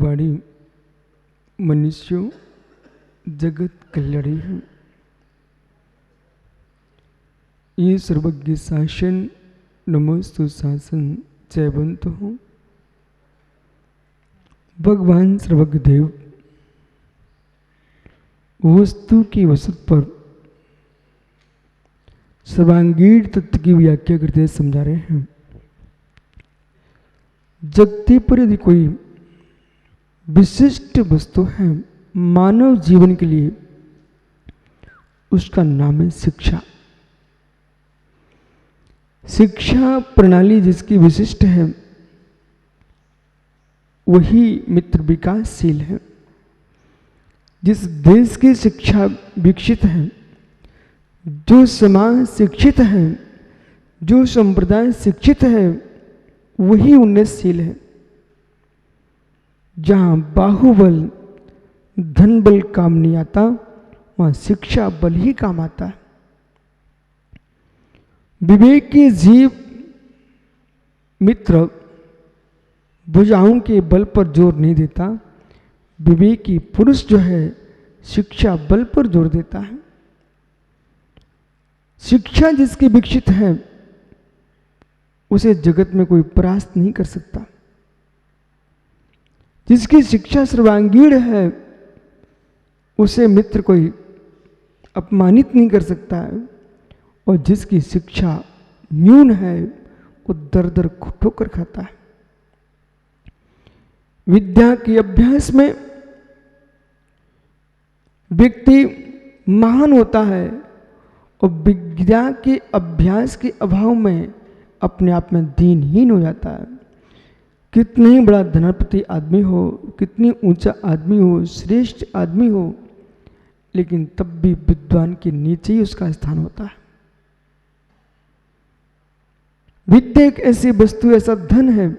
वाणी मनुष्यों जगत कल्याणी है। ये सर्वज्ञ शासन नमोस्तु शासन जयवंत हो। भगवान सर्वज्ञ देव वस्तु की वसत पर सर्वांगीण तत्व की व्याख्या करते समझा रहे हैं। जगती पर यदि कोई विशिष्ट वस्तु है मानव जीवन के लिए, उसका नाम है शिक्षा। शिक्षा प्रणाली जिसकी विशिष्ट है वही मित्र विकासशील है। जिस देश की शिक्षा विकसित है, जो समाज शिक्षित है, जो संप्रदाय शिक्षित है, वही उन्नतशील है। जहां बाहुबल धन बल काम नहीं आता, वहां शिक्षा बल ही काम आता है। विवेक के जीव मित्र भुजाओं के बल पर जोर नहीं देता। विवेकी पुरुष जो है शिक्षा बल पर जोर देता है। शिक्षा जिसकी विकसित है उसे जगत में कोई परास्त नहीं कर सकता। जिसकी शिक्षा सर्वांगीण है उसे मित्र कोई अपमानित नहीं कर सकता है, और जिसकी शिक्षा न्यून है वो दर दर ठोकर खाता है। विद्या के अभ्यास में व्यक्ति महान होता है, और विद्या के अभ्यास के अभाव में अपने आप में दीनहीन हो जाता है। कितने ही बड़ा धनपति आदमी हो, कितनी ऊंचा आदमी हो, श्रेष्ठ आदमी हो, लेकिन तब भी विद्वान के नीचे ही उसका स्थान होता है। विद्या एक ऐसी वस्तु, ऐसा धन है,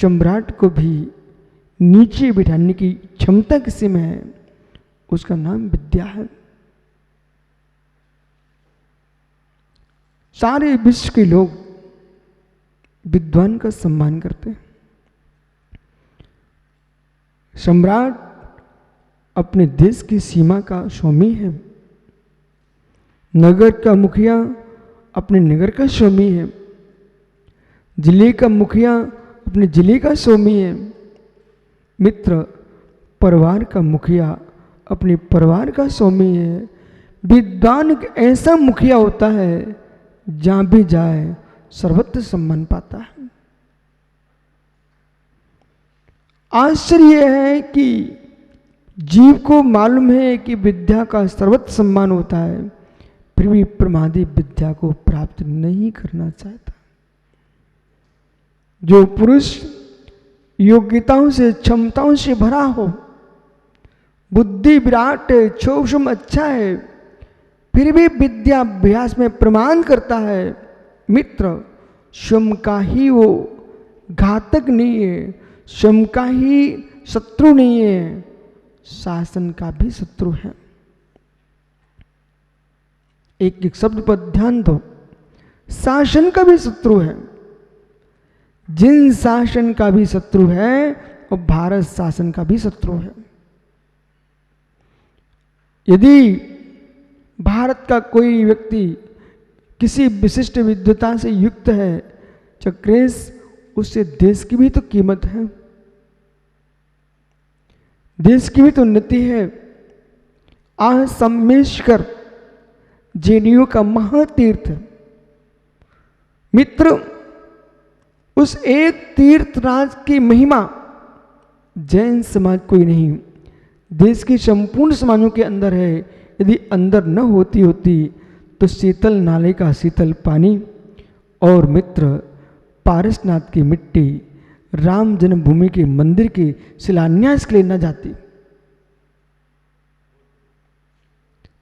सम्राट को भी नीचे बिठाने की क्षमता किसी में है, उसका नाम विद्या है। सारे विश्व के लोग विद्वान का सम्मान करते हैं। सम्राट अपने देश की सीमा का स्वामी है। नगर का मुखिया अपने नगर का स्वामी है। जिले का मुखिया अपने जिले का स्वामी है। मित्र परिवार का मुखिया अपने परिवार का स्वामी है। विद्वान एक ऐसा मुखिया होता है जहां भी जाए सर्वत्र सम्मान पाता है। आश्चर्य है कि जीव को मालूम है कि विद्या का सर्वत्र सम्मान होता है, फिर भी प्रमादी विद्या को प्राप्त नहीं करना चाहता। जो पुरुष योग्यताओं से क्षमताओं से भरा हो, बुद्धि विराट है, सूक्ष्म अच्छा है, फिर भी विद्याभ्यास में प्रमाण करता है, मित्र स्वयं का ही वो घातक नहीं है, स्वयं का ही शत्रु नहीं है, शासन का भी शत्रु है। एक एक शब्द पर ध्यान दो, शासन का भी शत्रु है। जिन शासन का भी शत्रु है और भारत शासन का भी शत्रु है। यदि भारत का कोई व्यक्ति किसी विशिष्ट विद्वता से युक्त है, चक्रेश, उससे देश की भी तो कीमत है, देश की भी तो उन्नति है। आज सम्मेशकर जेडीयू का महातीर्थ मित्र, उस एक तीर्थ राज की महिमा जैन समाज कोई नहीं, देश के संपूर्ण समाजों के अंदर है। यदि अंदर न होती तो शीतल नाले का शीतल पानी और मित्र पारसनाथ की मिट्टी राम जन्मभूमि के मंदिर के शिलान्यास के लिए न जाती।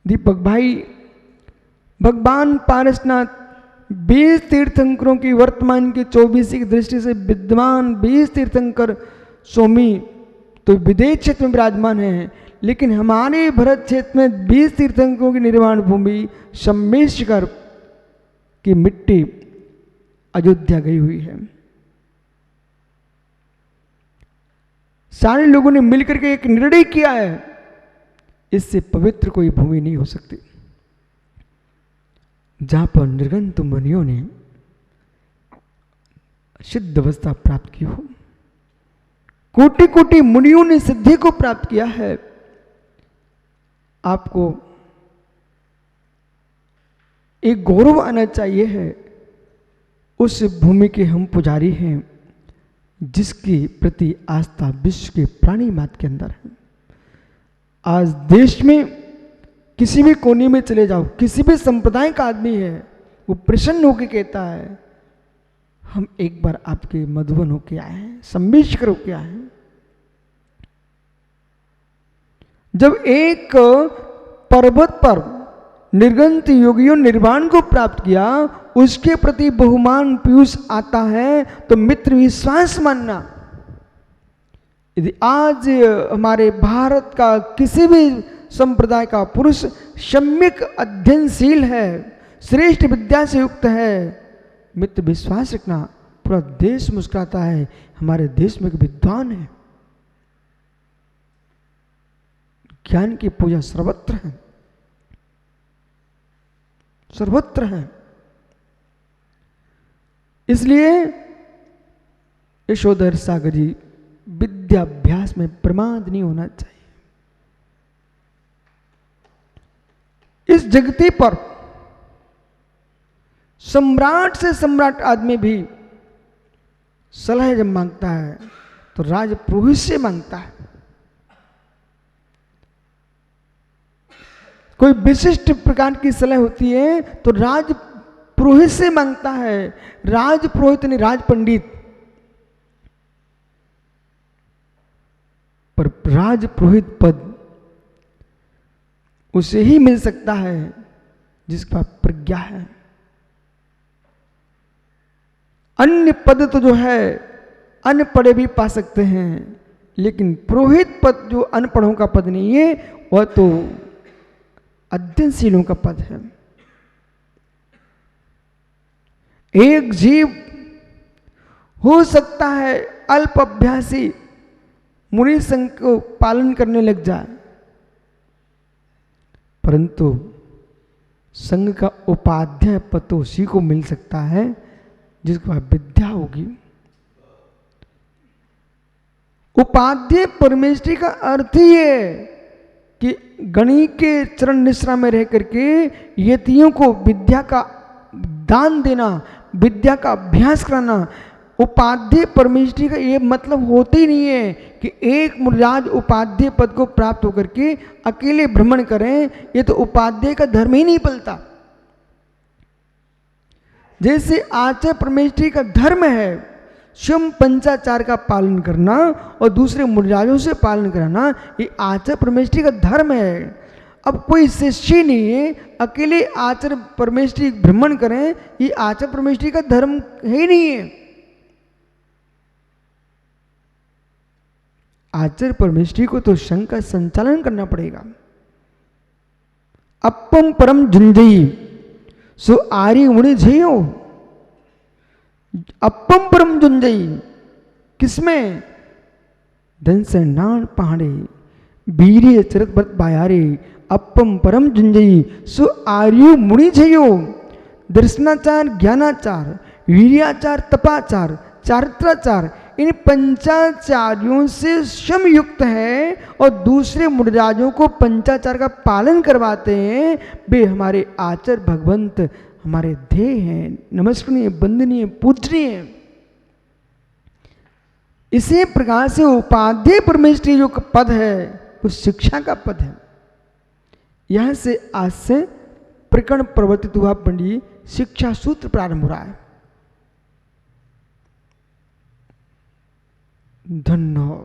दीपक भाई, भगवान पारसनाथ 20 तीर्थंकरों की वर्तमान की 24 की दृष्टि से विद्वान 20 तीर्थंकर स्वामी तो विदेश क्षेत्र में विराजमान है, लेकिन हमारे भरत क्षेत्र में 20 तीर्थंकरों की निर्माण भूमि सम्मेशकर की मिट्टी अयोध्या गई हुई है। सारे लोगों ने मिलकर के एक निर्णय किया है, इससे पवित्र कोई भूमि नहीं हो सकती जहां पर निर्गंत मुनियों ने सिद्ध अवस्था प्राप्त की हो। कोटि कोटि मुनियों ने सिद्धि को प्राप्त किया है। आपको एक गौरव आना चाहिए है, उस भूमि के हम पुजारी हैं जिसके प्रति आस्था विश्व के प्राणी मात्र के अंदर है। आज देश में किसी भी कोने में चले जाओ, किसी भी संप्रदाय का आदमी है, वो प्रसन्न होकर कहता है हम एक बार आपके मधुबन होके आए हैं, सम्मिश्र होके आए हैं। जब एक पर्वत पर निर्गंत योगियों निर्वाण को प्राप्त किया, उसके प्रति बहुमान पीयूष आता है तो मित्र विश्वास मानना। यदि आज हमारे भारत का किसी भी संप्रदाय का पुरुष सम्यक अध्ययनशील है, श्रेष्ठ विद्या से युक्त है, मित्र विश्वास रखना पूरा देश मुस्कुराता है, हमारे देश में एक विद्वान है। ज्ञान की पूजा सर्वत्र है, सर्वत्र है। इसलिए यशोधर सागर जी, विद्याभ्यास में प्रमाद नहीं होना चाहिए। इस जगती पर सम्राट से सम्राट आदमी भी सलाह जब मांगता है तो राजपुरोहित से मांगता है। कोई विशिष्ट प्रकार की सलाह होती है तो राजपुरोहित से मांगता है। राजपुरोहित यानी राज पंडित, पर राजपुरोहित पद उसे ही मिल सकता है जिसका प्रज्ञा है। अन्य पद तो जो है अनपढ़े भी पा सकते हैं, लेकिन पुरोहित पद जो अनपढ़ों का पद नहीं है, वह तो अध्ययनशीलों का पद है। एक जीव हो सकता है अल्प अभ्यासी मुनि संघ को पालन करने लग जाए, परंतु संघ का उपाध्याय पद तो उसी को मिल सकता है जिसके पास विद्या होगी। उपाध्याय परमेश्वरी का अर्थ ही है कि गणी के चरण निश्रा में रह करके यतियों को विद्या का दान देना, विद्या का अभ्यास कराना। उपाध्याय परमेश्वरी का ये मतलब होते ही नहीं है कि एक मुनिराज उपाध्याय पद को प्राप्त होकर के अकेले भ्रमण करें, ये तो उपाध्याय का धर्म ही नहीं पलता। जैसे आचार्य परमेश्वरी का धर्म है स्वयं पंचाचार का पालन करना और दूसरे मुनिराजों से पालन कराना, ये आचार्य परमेश्वरी का धर्म है। अब कोई शिष्य नहीं है, अकेले आचार्य परमेश्वरी भ्रमण करें, ये आचार्य परमेश्वरी का धर्म है ही नहीं है। आचार्य परमेश्वरी को तो संघ का संचालन करना पड़ेगा। अपम परम झुंझई सो आर्य मुनि झेयो। अपम परम झुंझई किसमें? धन से नान पहाड़े वीर्य चरत व्रत बायारे। अपम परम झुंझई सो आर्य मुनि झेयो। दर्शनाचार, ज्ञानाचार, वीर्याचार, तपाचार, चारित्राचार, इन पंचाचार्यों से समयुक्त है और दूसरे मुनिराजों को पंचाचार का पालन करवाते हैं। वे हमारे आचार्य भगवंत, हमारे ध्येय हैं, नमस्करणीय, वंदनीय, पूजनीय। इसी प्रकार से उपाध्याय परमेश्वरी जो पद है वो शिक्षा का पद है। यहां से आज से प्रकरण प्रवर्तित हुआ पंडित शिक्षा सूत्र प्रारंभ हो रहा है। धन्य।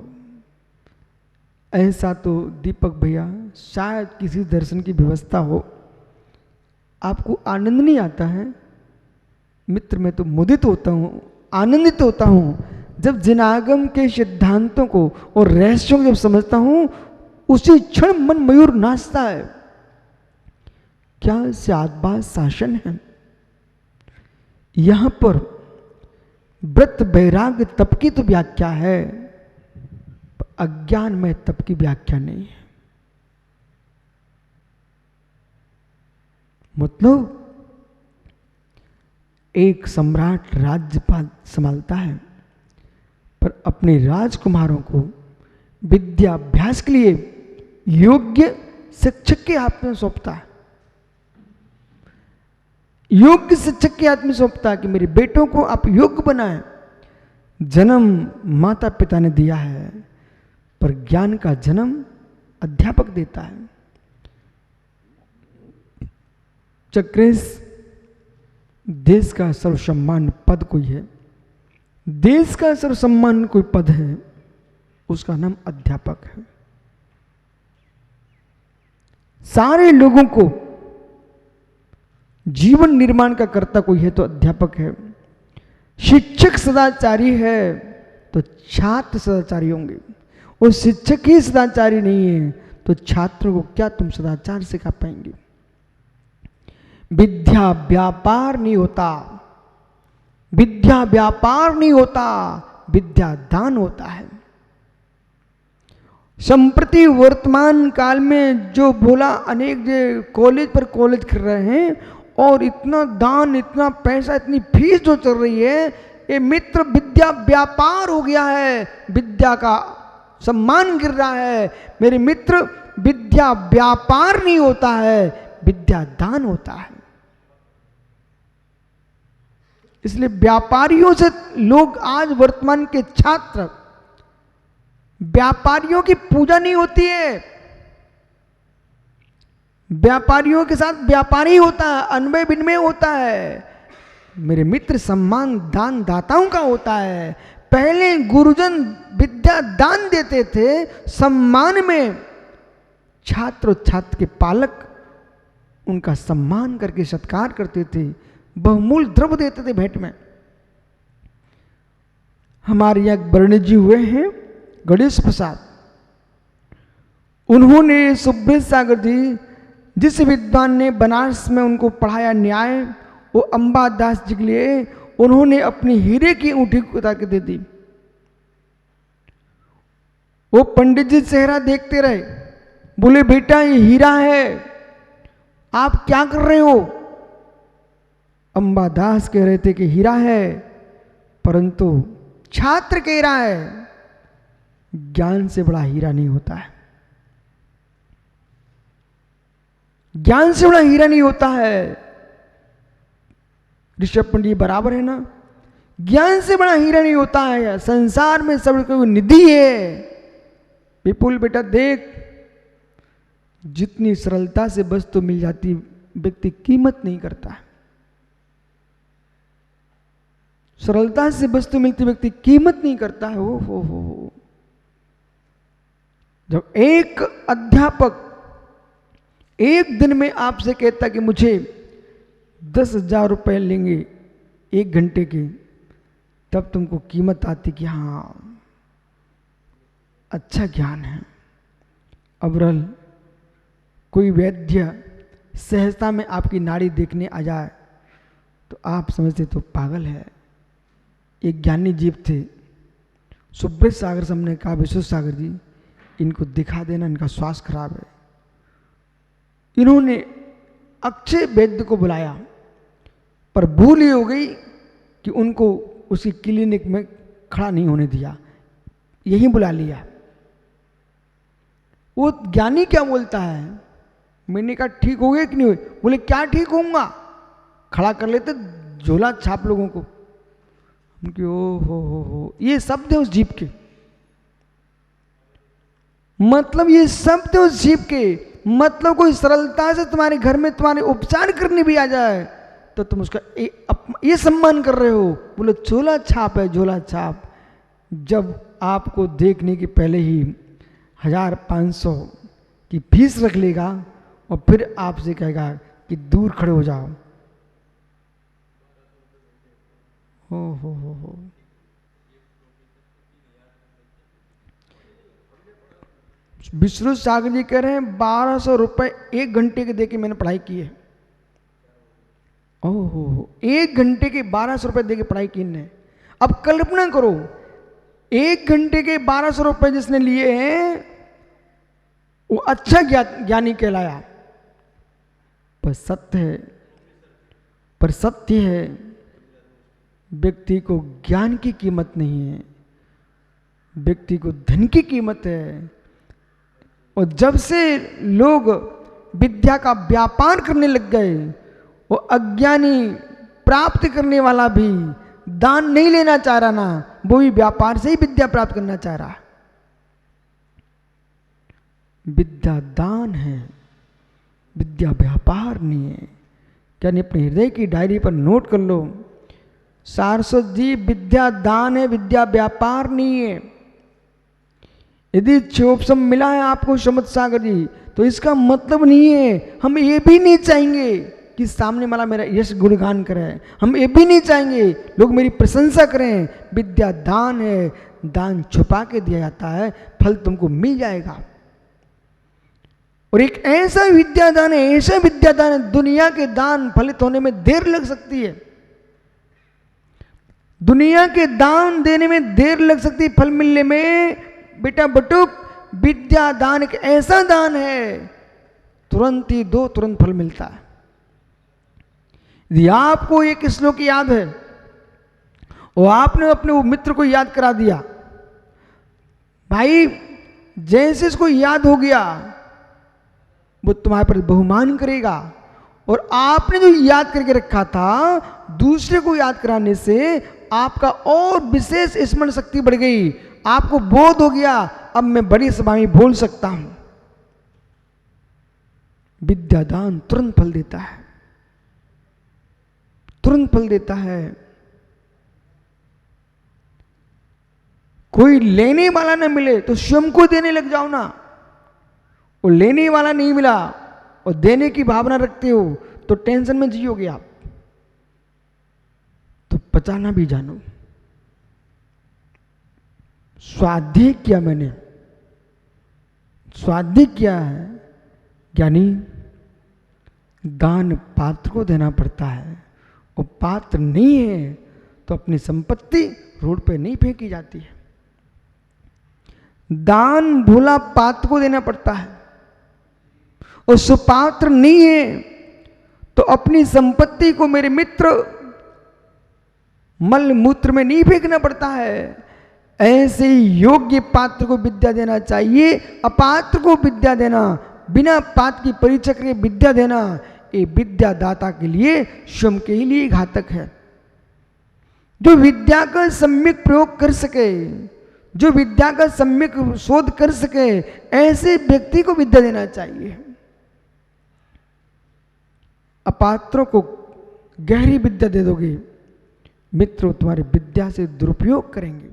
ऐसा तो दीपक भैया शायद किसी दर्शन की व्यवस्था हो, आपको आनंद नहीं आता है? मित्र, मैं तो मुदित होता हूँ, आनंदित होता हूँ जब जिनागम के सिद्धांतों को और रहस्यों को जब समझता हूँ, उसी क्षण मन मयूर नाचता है। क्या स्यादबाद शासन है। यहां पर व्रत वैराग्य तप की तो व्याख्या है, अज्ञान में तप की व्याख्या नहीं है। मतलब एक सम्राट राज्यपाल संभालता है, पर अपने राजकुमारों को विद्याभ्यास के लिए योग्य शिक्षक के हाथ में सौंपता है। योग्य शिक्षक के हाथ में सौंपता है कि मेरे बेटों को आप योग्य बनाएं। जन्म माता पिता ने दिया है, पर ज्ञान का जन्म अध्यापक देता है। चक्रेश देश का सर्वसम्मान पद कोई है, देश का सर्वसम्मान कोई पद है, उसका नाम अध्यापक है। सारे लोगों को जीवन निर्माण का कर्ता कोई है तो अध्यापक है। शिक्षक सदाचारी है तो छात्र सदाचारी होंगे, और शिक्षक ही सदाचारी नहीं है तो छात्रों को क्या तुम सदाचार सिखा पाएंगे। विद्या व्यापार नहीं होता, विद्या व्यापार नहीं होता, विद्या दान होता है। संप्रति वर्तमान काल में जो बोला, अनेक जो कॉलेज पर कॉलेज कर रहे हैं और इतना दान, इतना पैसा, इतनी फीस जो चल रही है, ये मित्र विद्या व्यापार हो गया है। विद्या का सम्मान गिर रहा है। मेरे मित्र, विद्या व्यापार नहीं होता है, विद्या दान होता है। इसलिए व्यापारियों से लोग, आज वर्तमान के छात्र, व्यापारियों की पूजा नहीं होती है। व्यापारियों के साथ व्यापारी होता है, अनवय विनिमय होता है। मेरे मित्र, सम्मान दान दाताओं का होता है। पहले गुरुजन विद्या दान देते थे, सम्मान में छात्र और छात्र के पालक उनका सम्मान करके सत्कार करते थे, बहुमूल्य द्रव्य देते थे भेंट में। हमारे यहाँ वर्ण जी हुए हैं गणेश प्रसाद, उन्होंने सुब्रत सागर जी, जिस विद्वान ने बनारस में उनको पढ़ाया न्याय, वो अंबादास जी के लिए उन्होंने अपनी हीरे की अंगूठी उतार के दे दी। वो पंडित जी चेहरा देखते रहे, बोले बेटा ये हीरा है, आप क्या कर रहे हो? अंबादास कह रहे थे कि हीरा है, परंतु छात्र कह रहा है ज्ञान से बड़ा हीरा नहीं होता है। ज्ञान से बड़ा हीरा नहीं होता है। ऋषभ पंडित बराबर है ना? ज्ञान से बड़ा हीरा नहीं होता है। संसार में सब कोई निधि है। विपुल बेटा देख, जितनी सरलता से वस्तु मिल जाती व्यक्ति कीमत नहीं करता है। सरलता से वस्तु मिलती व्यक्ति कीमत नहीं करता है। हो जब एक अध्यापक एक दिन में आपसे कहता कि मुझे 10,000 रुपए लेंगे 1 घंटे के, तब तुमको कीमत आती कि हाँ अच्छा ज्ञान है। अबरल कोई वैद्य सहजता में आपकी नाड़ी देखने आ जाए तो आप समझते तो पागल है। एक ज्ञानी जीव थे, सुब्रत सागर से हमने कहा विश्व सागर जी इनको दिखा देना, इनका स्वास्थ्य खराब है। इन्होंने अक्षय वैद्य को बुलाया, पर भूल ही हो गई कि उनको उसी क्लिनिक में खड़ा नहीं होने दिया, यहीं बुला लिया। वो ज्ञानी क्या बोलता है, मैंने कहा ठीक हो गया कि नहीं हुए? बोले क्या ठीक होऊंगा, खड़ा कर लेते झोला छाप लोगों को। उनकी ओ हो, ये शब्द है उस जीव के, मतलब ये शब्द है उस जीव के। मतलब कोई सरलता से तुम्हारे घर में तुम्हारे उपचार करने भी आ जाए तो तुम उसका ये सम्मान कर रहे हो। बोले झोला छाप है, झोला छाप। जब आपको देखने के पहले ही 1,500 की फीस रख लेगा और फिर आपसे कहेगा कि दूर खड़े हो जाओ। हो विष्णु सागर जी कह रहे हैं 1,200 रुपए 1 घंटे के देके मैंने पढ़ाई की है। ओहो, 1 घंटे के 1,200 रुपए देके पढ़ाई की ने। अब कल्पना करो 1 घंटे के 1200 रुपए जिसने लिए हैं वो अच्छा ज्ञानी कहलाया। पर सत्य है व्यक्ति को ज्ञान की कीमत नहीं है, व्यक्ति को धन की कीमत है। और जब से लोग विद्या का व्यापार करने लग गए, वो अज्ञानी प्राप्त करने वाला भी दान नहीं लेना चाह रहा ना, वो भी व्यापार से ही विद्या प्राप्त करना चाह रहा। विद्या दान है, विद्या व्यापार नहीं है। क्या नहीं, अपने हृदय की डायरी पर नोट कर लो, सारस्वत जी, विद्या दान है, विद्या व्यापार नहीं है। यदि क्षोभसम मिला है आपको समत सागर जी, तो इसका मतलब नहीं है हम ये भी नहीं चाहेंगे कि सामने वाला मेरा यश गुणगान करे, हम ये भी नहीं चाहेंगे लोग मेरी प्रशंसा करें। विद्या दान है, दान छुपा के दिया जाता है, फल तुमको मिल जाएगा। और एक ऐसा विद्यादान है, ऐसा विद्यादान है, दुनिया के दान फलित होने में देर लग सकती है, दुनिया के दान देने में देर लग सकती है, फल मिलने में। बेटा बटुक, विद्या दान एक ऐसा दान है तुरंत ही दो, तुरंत फल मिलता है। यदि आपको एक श्लोक याद है और आपने अपने वो मित्र को याद करा दिया, भाई जैसे इसको याद हो गया वो तुम्हारे पर बहुमान करेगा। और आपने जो याद करके रखा था, दूसरे को याद कराने से आपका और विशेष स्मरण शक्ति बढ़ गई, आपको बोध हो गया अब मैं बड़ी सभा में बोल सकता हूं। विद्यादान तुरंत फल देता है, तुरंत फल देता है। कोई लेने वाला ना मिले तो स्वयं को देने लग जाओ ना। और लेने वाला नहीं मिला और देने की भावना रखते हो तो टेंशन में जियोगे आप, तो बचाना भी जानो। स्वाध्याय किया मैंने, स्वाध्याय किया है ज्ञानी, दान पात्र को देना पड़ता है। और पात्र नहीं है तो अपनी संपत्ति रोड पे नहीं फेंकी जाती है। दान भोला पात्र को देना पड़ता है। और सुपात्र नहीं है तो अपनी संपत्ति को मेरे मित्र मल मूत्र में नहीं फेंकना पड़ता है। ऐसे ही योग्य पात्र को विद्या देना चाहिए, अपात्र को विद्या देना, बिना पात्र की परीक्षा के विद्या देना, ये विद्यादाता के लिए स्वयं के ही लिए घातक है। जो विद्या का सम्यक प्रयोग कर सके, जो विद्या का सम्यक शोध कर सके, ऐसे व्यक्ति को विद्या देना चाहिए। अपात्रों को गहरी विद्या दे दोगे, मित्र तुम्हारी विद्या से दुरुपयोग करेंगे।